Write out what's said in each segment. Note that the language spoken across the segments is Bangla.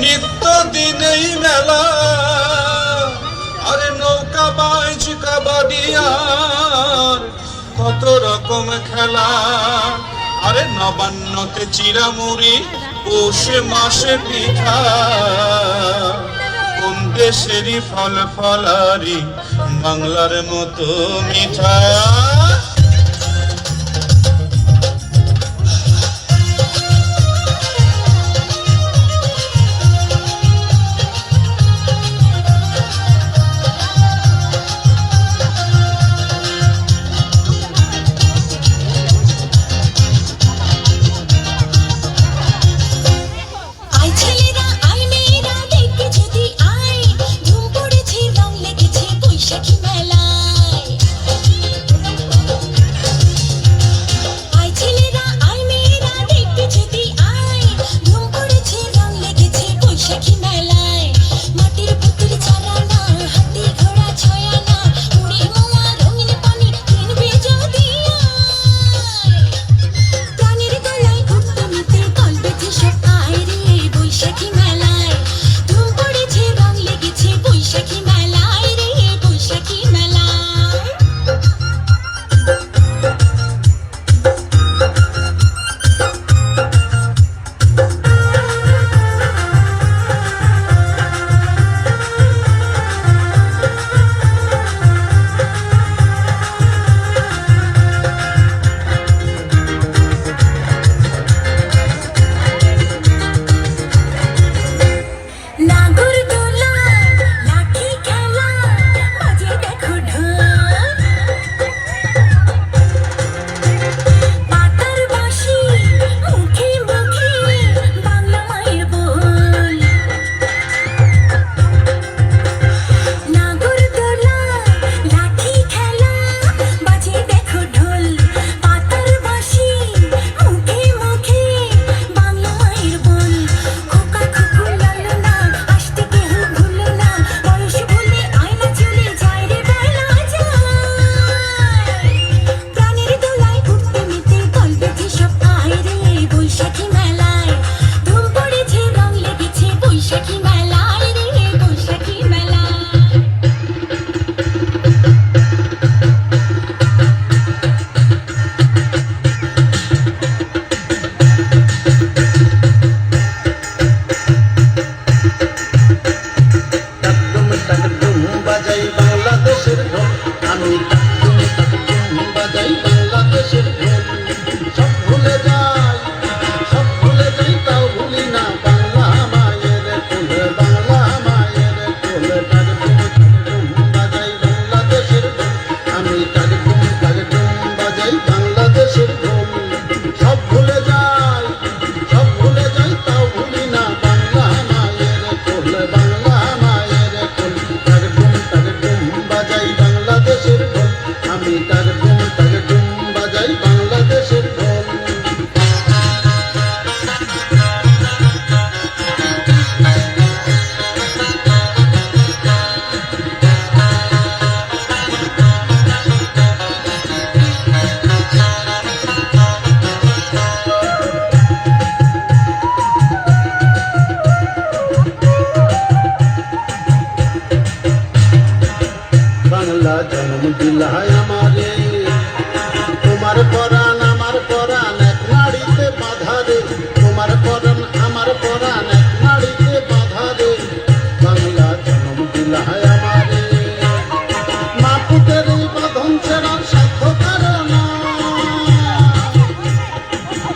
নিত্য দিনেই মেলা, আরে নৌকা বাইচ কাবাডিয়ার কত রকম খেলা। আরে নবান্নতে চিরামুড়ি, পৌষে মাসে পিঠা, কোন দেশেরই ফল ফলারি বাংলার মতো মিঠা। জন্ম দিলাই আমারে, তোমার পরাণ আমার পরাণ এক নাড়িতে বাঁধা রে, তোমার পরাণ আমার পরাণ এক নাড়িতে বাঁধা রে। বাংলা জন্ম দিলাই আমারে, মা পুতের বাঁধন ছেড়ার সাধ্য কারণ,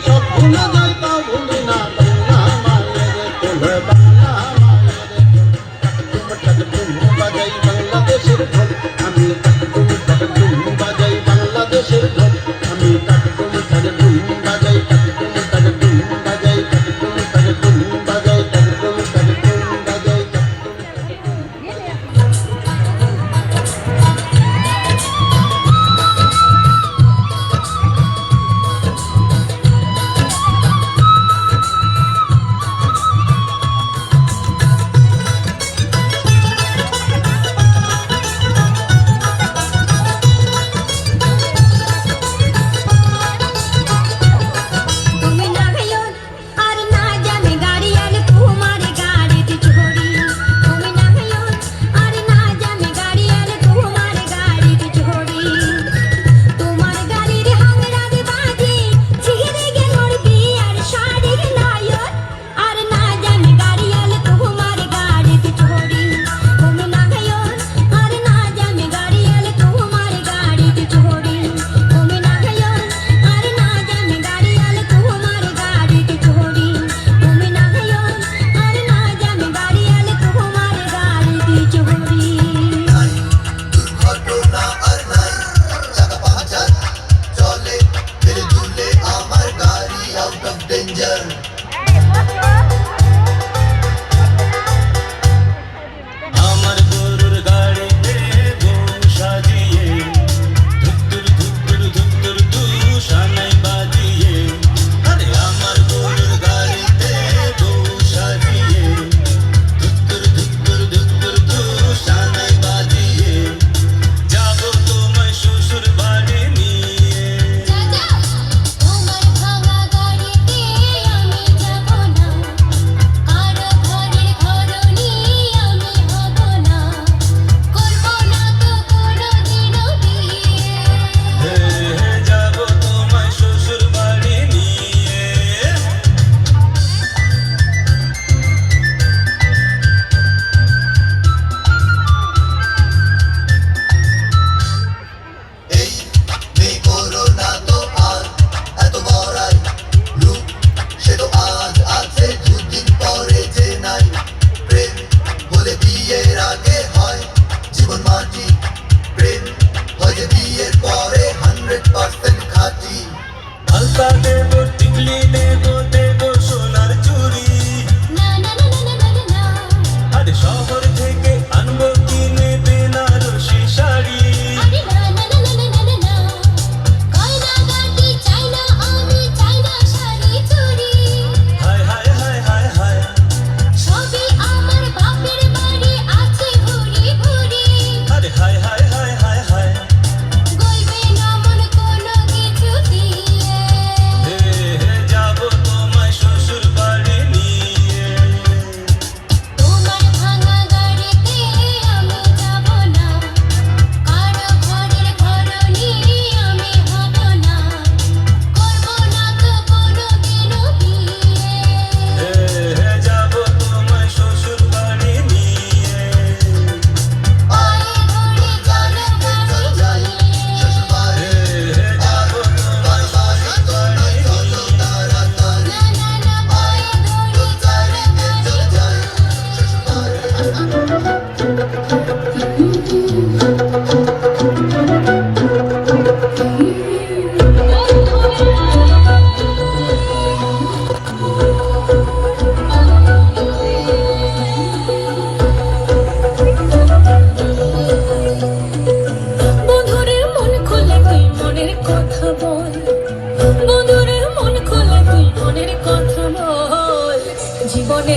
সব ভুলে যাই তাও ভুলি না বাংলা মায়ের কোলে, বাংলা মায়ের কোলে। বাজাই বাংলাদেশের ঢোল, আমি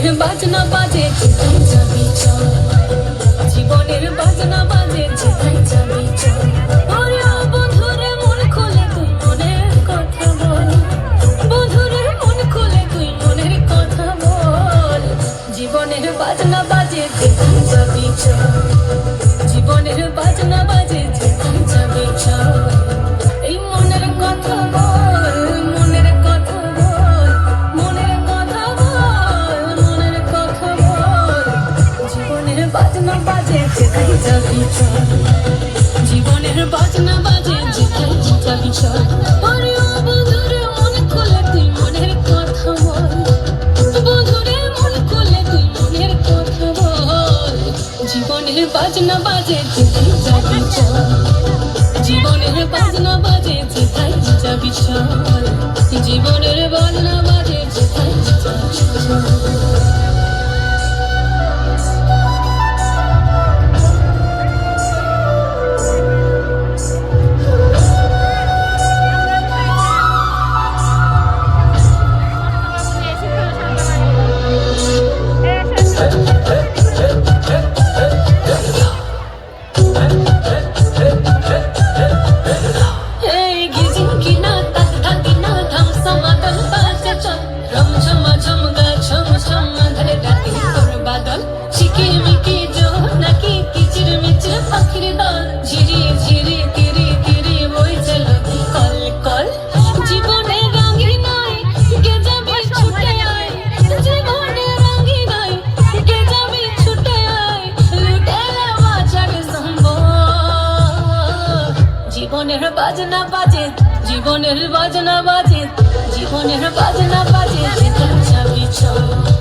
জীবনের বাজনা বাজে যেথায় যাবি চল, জীবনের বাজনা বাজে যেথায় যাবি চল। ওরে ও বন্ধুরে মন খুলে তুই মনের কথা বল, বন্ধুরে মন খুলে তুই মনের কথা বল। জীবনের বাজনা বাজে যেথায় যাবি চল, জীবনের বাজনা বাজে যেথায় যাবি চল। এই মনের কথা বল, মনের কথা বল, মনের কথা বল, মনের কথা বল। জীবনের বাজনা বাজে যেথায় যাবি চল, জীবনের বাজনা বাজে যেথায় যাবি চল। ওরে ও বন্ধুরে মন খুলে তুই মনের কথা বল, বন্ধুরে মন খুলে তুই মনের কথা বল। জীবনের বাজনা বাজে যেথায় যাবি চল, জীবনের বাজনা বাজে যেথায় যাবি চল, জীবনের বাজনা বাজে যেথায় যাবি চল। জীবনের বাজনা বাজে, জীবনের বাজনা বাজে, জীবনের বাজনা বাজে যেথায় যাবি চল।